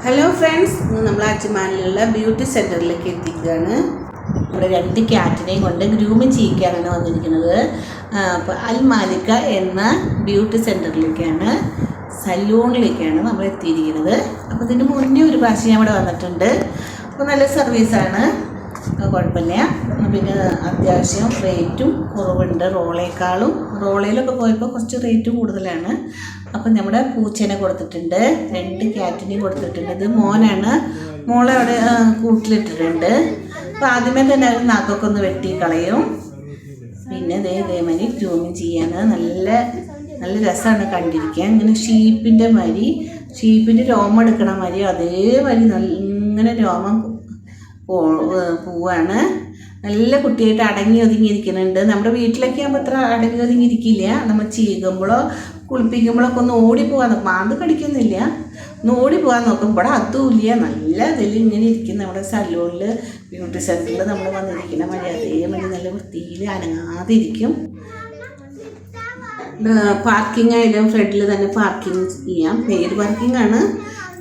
Hello friends, നമ്മൾ അജ്മാനിലുള്ള beauty സെൻറ്ററിലേക്ക് എത്തിക്കുകയാണ്. ഇവിടെ 2 ക്യാറ്റിനെയും കൊണ്ട് ഗ്രൂമിങ് ചെയ്യിക്കാനാണ് വന്നിരിക്കുന്നത്. അപ്പോൾ അൽ മാലിക്ക എന്ന ബ്യൂട്ടി സെൻറ്ററിലേക്കാണ്, സലൂണിലേക്കാണ് നമ്മൾ എത്തിയിരിക്കുന്നത്. അപ്പോൾ ഇതിന് മുന്നേ ഒരു പ്രാവശ്യം ഞാൻ ഇവിടെ വന്നിട്ടുണ്ട്. അപ്പോൾ നല്ല സർവീസാണ്, കുഴപ്പമില്ല. പിന്നെ അത്യാവശ്യം റേറ്റും കുറവുണ്ട്. റോളയിലൊക്കെ പോയപ്പോൾ കുറച്ച് റേറ്റ് കൂടുതലാണ്. അപ്പം നമ്മുടെ പൂച്ചേനെ കൊടുത്തിട്ടുണ്ട്, 2 ക്യാറ്റിനെയും കൊടുത്തിട്ടുണ്ട്. ഇത് മോനാണ്, മോളെ അവിടെ കൂട്ടിലിട്ടിട്ടുണ്ട്. അപ്പോൾ ആദ്യമേ തന്നെ അവർ നാക്കൊക്കെ ഒന്ന് വെട്ടി കളയും. പിന്നെ ഇതേമാതിരി ഗ്രൂമിങ് ചെയ്യാൻ നല്ല രസമാണ് കണ്ടിരിക്കാൻ. ഇങ്ങനെ ഷീപ്പിൻ്റെ രോമം എടുക്കണ മാതിരി അതേമാതിരി ഇങ്ങനെ രോമം പോവാണ്. നല്ല കുട്ടിയായിട്ട് അടങ്ങി ഒതുങ്ങിയിരിക്കുന്നുണ്ട്. നമ്മുടെ വീട്ടിലൊക്കെ ആകുമ്പോൾ അത്ര അടങ്ങി ഒതുങ്ങിയിരിക്കില്ല. നമ്മൾ ചീകുമ്പോഴോ കുളിപ്പിക്കുമ്പോഴൊക്കെ ഒന്ന് ഓടിപ്പോകാൻ നോക്കും. മാന്ത് കടിക്കുന്നില്ല, ഒന്ന് ഓടിപ്പോകാൻ നോക്കും. ഇവിടെ അതുമില്ല, നല്ല ഇതിൽ ഇങ്ങനെ ഇരിക്കും. നമ്മുടെ സലൂണിൽ ബ്യൂട്ടി സെൻറ്ററിൽ നമ്മൾ വന്നിരിക്കുന്ന മതി അതേമാതിരി നല്ല വൃത്തിയിൽ അനങ്ങാതെ ഇരിക്കും. പാർക്കിംഗ് ആയാലും ഫ്രണ്ടിൽ തന്നെ പാർക്കിംഗ് ചെയ്യാം, പെയ്ഡ് പാർക്കിംഗ് ആണ്.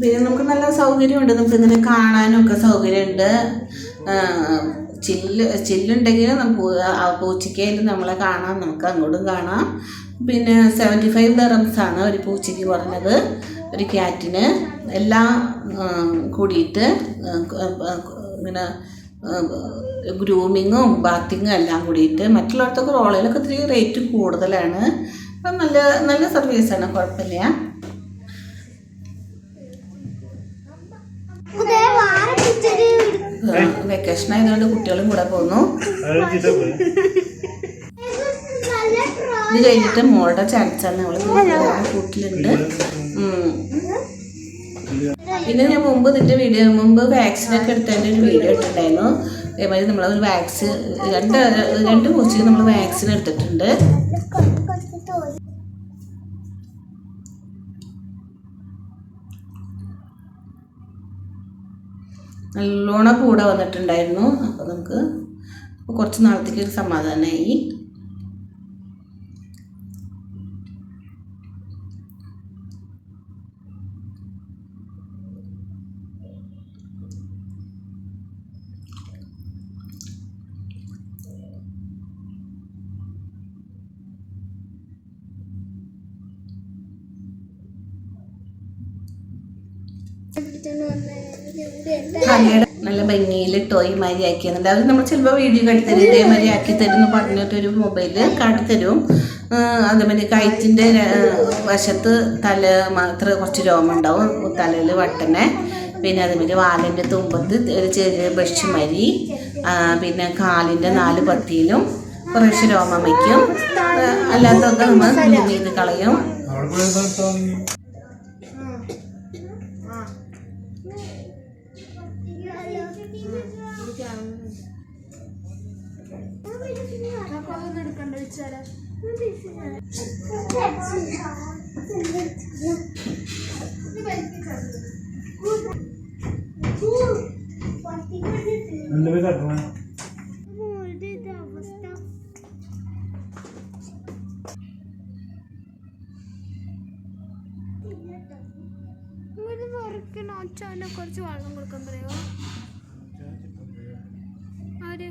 പിന്നെ നമുക്ക് നല്ല സൗകര്യമുണ്ട്, നമുക്കിങ്ങനെ കാണാനൊക്കെ സൗകര്യമുണ്ട്. ചില്ലുണ്ടെങ്കിൽ നമുക്ക് പൂച്ചയ്ക്കായാലും നമ്മളെ കാണാം, നമുക്ക് അങ്ങോട്ടും കാണാം. പിന്നെ 75 ദിർഹംസാണ് ഒരു പൂച്ചയ്ക്ക് പറഞ്ഞത്, ഒരു ക്യാറ്റിന്. എല്ലാം കൂടിയിട്ട് ഇങ്ങനെ ഗ്രൂമിങ്ങും ബാത്തിങ്ങും എല്ലാം കൂടിയിട്ട്. മറ്റുള്ളവർക്കൊക്കെ റോളിലൊക്കെ ഇത്തിരി റേറ്റ് കൂടുതലാണ്. അപ്പം നല്ല സർവീസാണ്, കുഴപ്പമില്ല. വെക്കേഷൻ ആയതുകൊണ്ട് കുട്ടികളും കൂടെ പോന്നു. ഇത് കഴിഞ്ഞിട്ട് മോളുടെ ചാൻസാണ്, അവള് കൂട്ടിലുണ്ട്. പിന്നെ ഞാൻ ഇതിൻ്റെ മുമ്പ് വാക്സിനൊക്കെ എടുത്തതിൻ്റെ ഒരു വീഡിയോ ഇട്ടിട്ടുണ്ടായിരുന്നു. അതേമാതിരി നമ്മളൊരു രണ്ട് പൂച്ചയ്ക്ക് നമ്മൾ വാക്സിൻ എടുത്തിട്ടുണ്ട്. നല്ലോണം കൂടെ വന്നിട്ടുണ്ടായിരുന്നു. അപ്പോൾ നമുക്ക് കുറച്ച് നാളത്തേക്ക് ഒരു സമാധാനമായി. നല്ല ഭംഗിയിൽ ടോയ് മാതിരി ആക്കിയെന്നുണ്ട്. അവർ നമ്മൾ ചിലപ്പോൾ വീഡിയോ കാട്ടിത്തരും, ഇതേമാതിരി ആക്കി തരും എന്ന് പറഞ്ഞിട്ടൊരു മൊബൈല് കാട്ടിത്തരും. അതേമാതിരി കയറ്റിൻ്റെ വശത്ത് തല മാത്രം കുറച്ച് രോമം ഉണ്ടാവും, തലയിൽ വട്ടനെ. പിന്നെ അതേമാതിരി വാലിൻ്റെ തുമ്പത്ത് ഒരു ചെറിയ ബ്രഷ് മാതിരി. പിന്നെ കാലിൻ്റെ 4 പത്തിയിലും കുറേശ്ശെ രോമം വയ്ക്കും. അല്ലാത്തൊക്കെ നമ്മൾ ഗ്രൂം ചെയ്ത് കളയും. കുറച്ച് വെള്ളം കൊടുക്കാൻ പറയുമോ? ആര്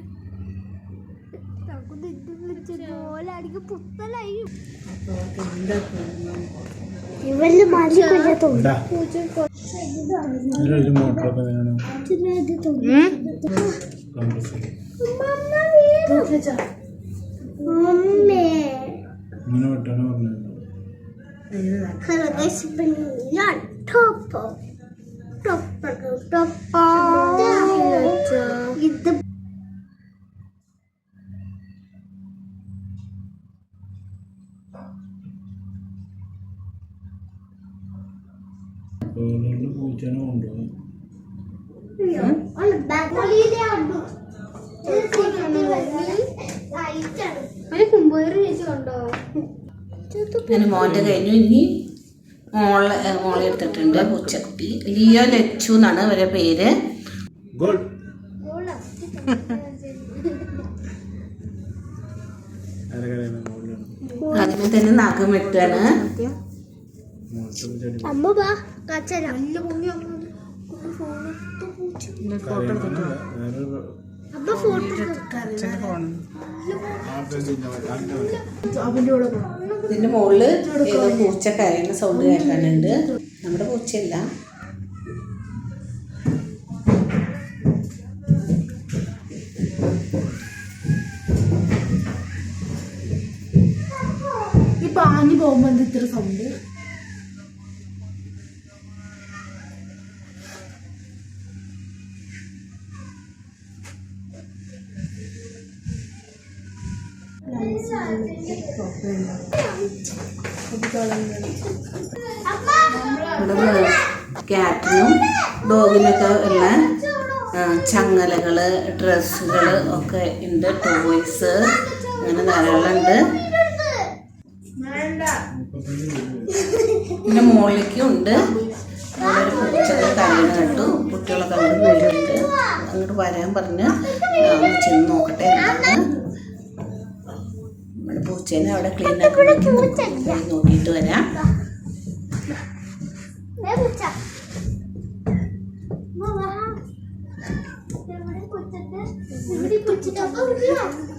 ഇത് മോൻ്റെ കഴിഞ്ഞു. ഇനി മോളെ എടുത്തിട്ടുണ്ട്, പൂച്ചക്കുട്ടി. ലിയോ ലച്ചു എന്നാണ് അവരുടെ പേര്. ആദ്യമേ തന്നെ നഖം വെട്ടാണ്. ഇതിന്റെ മുകളില് ഏതോ പൂച്ച കരയുന്ന സൗണ്ട് കേൾക്കാനുണ്ട്. നമ്മുടെ പൂച്ചയല്ല. ഈ പാഞ്ഞു പോകുമ്പോ എന്താ ഇത്ര സൗണ്ട്? ഇവിടെ ക്യാറ്റിനും ഡോഗിനൊക്കെ ഉള്ള ചങ്ങലകള്, ഡ്രസ്സുകള് ഒക്കെ ഉണ്ട്. ടോയ്സ് അങ്ങനെ ധാരാളം ഉണ്ട്. പിന്നെ മുകളിലേക്കും ഉണ്ട്. അവിടെ ഒരു പൂച്ചകൾ കരയുന്ന കേട്ടു. കുട്ടികളൊക്കെ അങ്ങോട്ട് വീടുണ്ട്. അങ്ങോട്ട് വരാൻ പറഞ്ഞ് ചെന്ന് നോക്കട്ടെ എന്താണ്. നമ്മുടെ പൂച്ചേനെ അവിടെ ക്ലീൻ ആക്കി നോക്കിയിട്ട് വരാം.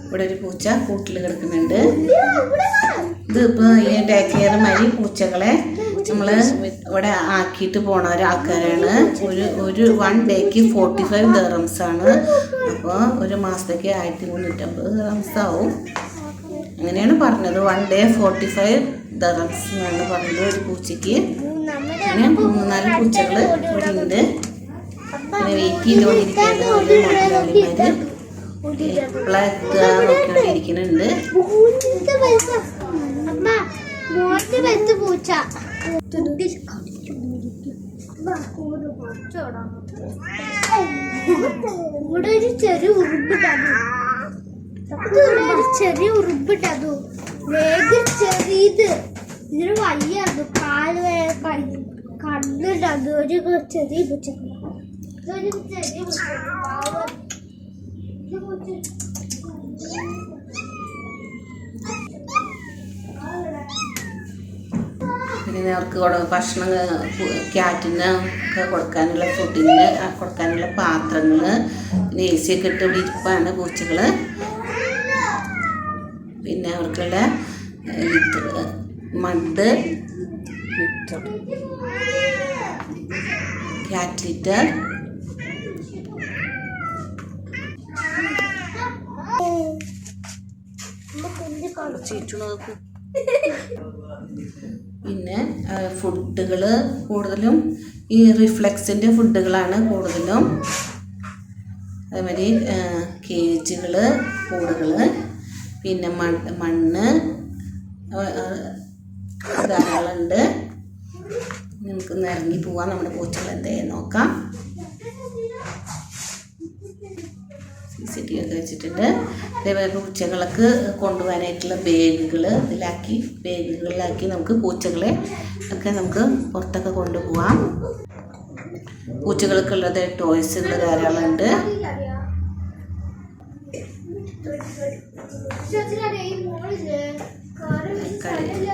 ഇവിടെ ഒരു പൂച്ച കൂട്ടിൽ കിടക്കുന്നുണ്ട്. ഇതിപ്പോൾ ഈ ഡേ കെയർ മാതിരി പൂച്ചകളെ നമ്മൾ ഇവിടെ ആക്കിയിട്ട് പോണ ഒരാൾക്കാരാണ്. ഒരു 1 ഡേക്ക് 45 dirhams ആണ്. അപ്പോൾ ഒരു മാസത്തേക്ക് 1350 dirhams ആവും. അങ്ങനെയാണ് പറഞ്ഞത്. 1 ഡേ 45 dirhams എന്നാണ് പറഞ്ഞത് ഒരു പൂച്ചയ്ക്ക്. അങ്ങനെ 3-4 പൂച്ചകൾ ഇവിടെ ഉണ്ട്. പിന്നെ വെയിറ്റ് ചെയ്തുകൊണ്ടിരിക്കുകയാണ് ഒരു മുതലാളിമാർ. എപ്പോഴാ എത്തുക നോക്കിക്കൊണ്ടിരിക്കുന്നുണ്ട്. ഇവിടെ ഒരു ചെറിയ ഉറുമ്പിട്ടു. ചെറിയ ഉറുമ്പിട്ടു. വേഗം ചെറിയത് ഇതിന് വലിയത് കാല് കണ്ണിട്ടത്. ഒരു ചെറിയ പൂച്ച. ചെറിയ പിന്നെ അവർക്ക് ഭക്ഷണം ക്യാറ്റിന് ഒക്കെ കൊടുക്കാനുള്ള ഫുഡിന് കൊടുക്കാനുള്ള പാത്രങ്ങൾ, പിന്നെ AC ഒക്കെ ഇട്ട് ഇവിടെ ഇരിപ്പാണ് പൂച്ചകൾ. പിന്നെ അവർക്കുള്ള മഡ്, ക്യാറ്റ് ലിറ്റർ, പിന്നെ ഫുഡുകൾ കൂടുതലും ഈ റിഫ്ലെക്സിൻ്റെ ഫുഡുകളാണ് കൂടുതലും. അതേമാതിരി കേജുകൾ, കൂടുകൾ, പിന്നെ മണ്ണ് ധാരാളമുണ്ട്. നമുക്ക് ഇറങ്ങി പോവാം. നമ്മുടെ പൂച്ചകൾ എന്തായാലും നോക്കാം. CCTV ഒക്കെ വെച്ചിട്ടുണ്ട്. അതേപോലെ പൂച്ചകൾക്ക് കൊണ്ടുപോകാനായിട്ടുള്ള ബാഗുകളിലാക്കി നമുക്ക് പൂച്ചകളെ ഒക്കെ നമുക്ക് പുറത്തൊക്കെ കൊണ്ടുപോകാം. പൂച്ചകൾക്കുള്ളത് ടോയ്സുകൾ ധാരാളമുണ്ട്.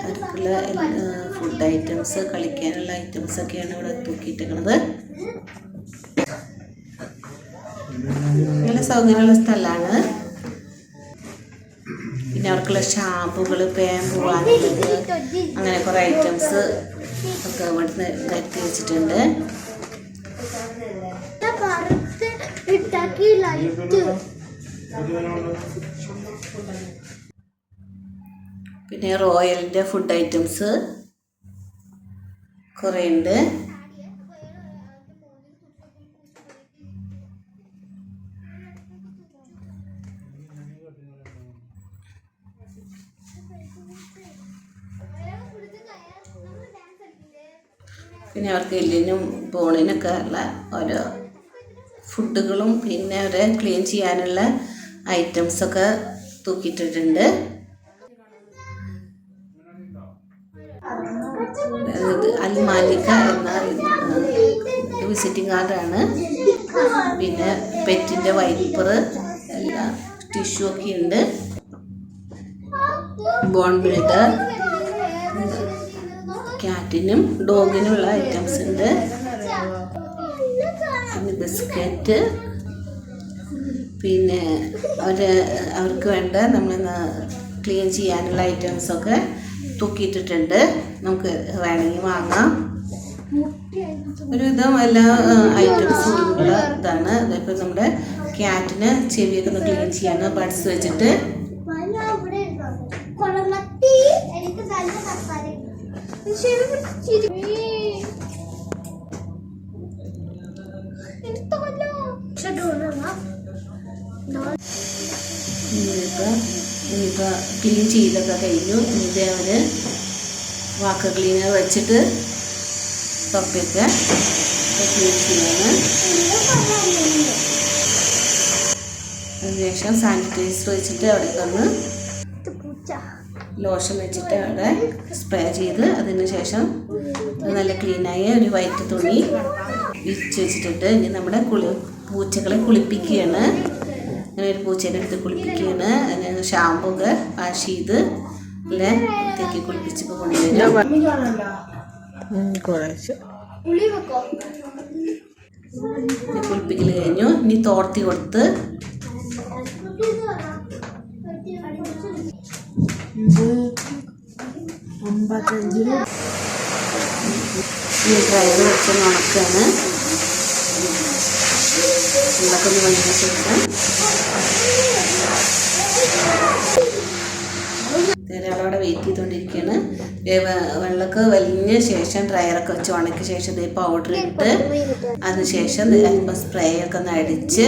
അവർക്കുള്ള ഫുഡ് ഐറ്റംസ്, കളിക്കാനുള്ള ഐറ്റംസ് ഒക്കെയാണ് ഇവിടെ തൂക്കിയിട്ടിരിക്കുന്നത്. നല്ല സൗകര്യമുള്ള സ്ഥലമാണ്. പിന്നെ അവർക്കുള്ള ഷാമ്പുകൾ, പാമ്പ് വാങ്ങുന്നത്, അങ്ങനെ കുറേ ഐറ്റംസ് ഒക്കെ ഇവിടുന്ന് നിരത്തി വെച്ചിട്ടുണ്ട്. പിന്നെ റോയലിൻ്റെ ഫുഡ് ഐറ്റംസ് കുറേ ഉണ്ട്. പിന്നെ അവർക്ക് എല്ലിനും ബോണിനൊക്കെ ഉള്ള ഓരോ ഫുഡുകളും പിന്നെ അവരെ ക്ലീൻ ചെയ്യാനുള്ള ഐറ്റംസൊക്കെ തൂക്കിയിട്ടിട്ടുണ്ട്. അൽ മാലിക എന്ന വിസിറ്റിംഗ് കാർഡാണ്. പിന്നെ പെറ്റിൻ്റെ വൈപ്പർ, എല്ലാ ടിഷ്യൂ ഒക്കെ ഉണ്ട്. ബോൺ ബിൽഡർ, ക്യാറ്റിനും ഡോഗിനുള്ള ഐറ്റംസ് ഉണ്ട്. പിന്നെ ബിസ്ക്കറ്റ്, പിന്നെ അവർക്ക് വേണ്ട നമ്മൾ ക്ലീൻ ചെയ്യാനുള്ള ഐറ്റംസൊക്കെ തൂക്കിയിട്ടിട്ടുണ്ട്. നമുക്ക് വേണമെങ്കിൽ വാങ്ങാം. ഒരുവിധം എല്ലാ ഐറ്റംസും ഉള്ള ഇതാണ്. അതിപ്പോൾ നമ്മുടെ ക്യാറ്റിന് ചെവിയൊക്കെ ഒന്ന് ക്ലീൻ ചെയ്യാണ് ബഡ്സ് വെച്ചിട്ട്. ഇനിയിപ്പോൾ ക്ലീൻ ചെയ്തൊക്കെ കഴിഞ്ഞു. ഇനിയിപ്പോൾ അവർ വാക്കർ ക്ലീനർ വെച്ചിട്ട് തൊപ്പിയൊക്കെ ക്ലീൻ ചെയ്യാണ്. അതിനുശേഷം സാനിറ്റൈസർ വെച്ചിട്ട് അവിടെ വന്ന് ലോഷൻ വെച്ചിട്ട് അവിടെ സ്പ്രേ ചെയ്ത് അതിനുശേഷം നല്ല ക്ലീനായ ഒരു വൈറ്റ് തുണി വിരിച്ച് വെച്ചിട്ടുണ്ട്. ഇനി നമ്മുടെ പൂച്ചകളെ കുളിപ്പിക്കുകയാണ്. അങ്ങനെ ഒരു പൂച്ചേനെ എടുത്ത് കുളിപ്പിക്കുകയാണ്. അതിന് ഷാമ്പൂ ഒക്കെ വാഷ് ചെയ്ത് അല്ലേ വൃത്തിയാക്കി കുളിപ്പിച്ചപ്പോൾ കൊണ്ടുവരും. കുളിപ്പിക്കൽ കഴിഞ്ഞു. ഇനി തോർത്തി കൊടുത്ത് ഈ ഡ്രയർ വെച്ച് ഉണക്കാണ്. വെള്ളമൊക്കെ ഒന്ന് വന്നതിന് ശേഷം ഒരാളവിടെ വെയിറ്റ് ചെയ്തുകൊണ്ടിരിക്കുകയാണ്. വെള്ളമൊക്കെ വലിഞ്ഞ ശേഷം ഡ്രയറൊക്കെ വെച്ച് ഉണക്കിയ ശേഷം ഇത് പൗഡർ ഇട്ട് അതിനുശേഷം അല്പം സ്പ്രേ ഒക്കെ ഒന്ന് അടിച്ച്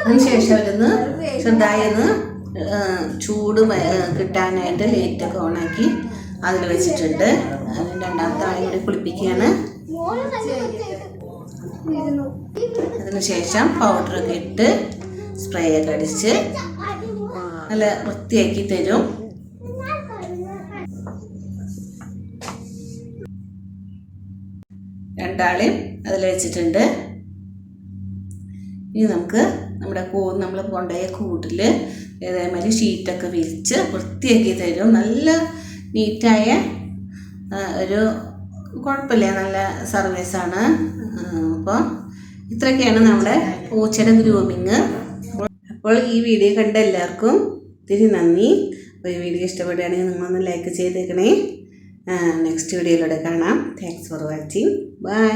അതിനുശേഷം അവരൊന്ന് ചെറുതായൊന്ന് ചൂട് കിട്ടാനായിട്ട് ലൈറ്റൊക്കെ ഓണാക്കി അതിൽ വെച്ചിട്ടുണ്ട്. അതിന് രണ്ടാമത്തെ ആളെ കൂടി കുളിപ്പിക്കുകയാണ്. അതിനുശേഷം പൗഡറൊക്കെ ഇട്ട് സ്പ്രേ ഒക്കെ അടിച്ച് നല്ല വൃത്തിയാക്കി തരും. രണ്ടാളെയും അതിൽ വെച്ചിട്ടുണ്ട്. ഇനി നമുക്ക് നമ്മൾ കൊണ്ടുപോയ കൂട്ടിൽ ഇതേമാതിരി ഷീറ്റൊക്കെ വിരിച്ച് വൃത്തിയാക്കി തരും. നല്ല നീറ്റായ ഒരു കുഴപ്പമില്ല, നല്ല സർവീസാണ്. അപ്പോൾ ഇത്രയൊക്കെയാണ് നമ്മുടെ പൂച്ചയുടെ ഗ്രൂമിങ്. അപ്പോൾ ഈ വീഡിയോ കണ്ട എല്ലാവർക്കും ഒത്തിരി നന്ദി. അപ്പോൾ ഈ വീഡിയോ ഇഷ്ടപ്പെടുകയാണെങ്കിൽ നിങ്ങളൊന്ന് ലൈക്ക് ചെയ്തേക്കണേ. നെക്സ്റ്റ് വീഡിയോയിലൂടെ കാണാം. Thanks for watching. ബൈ.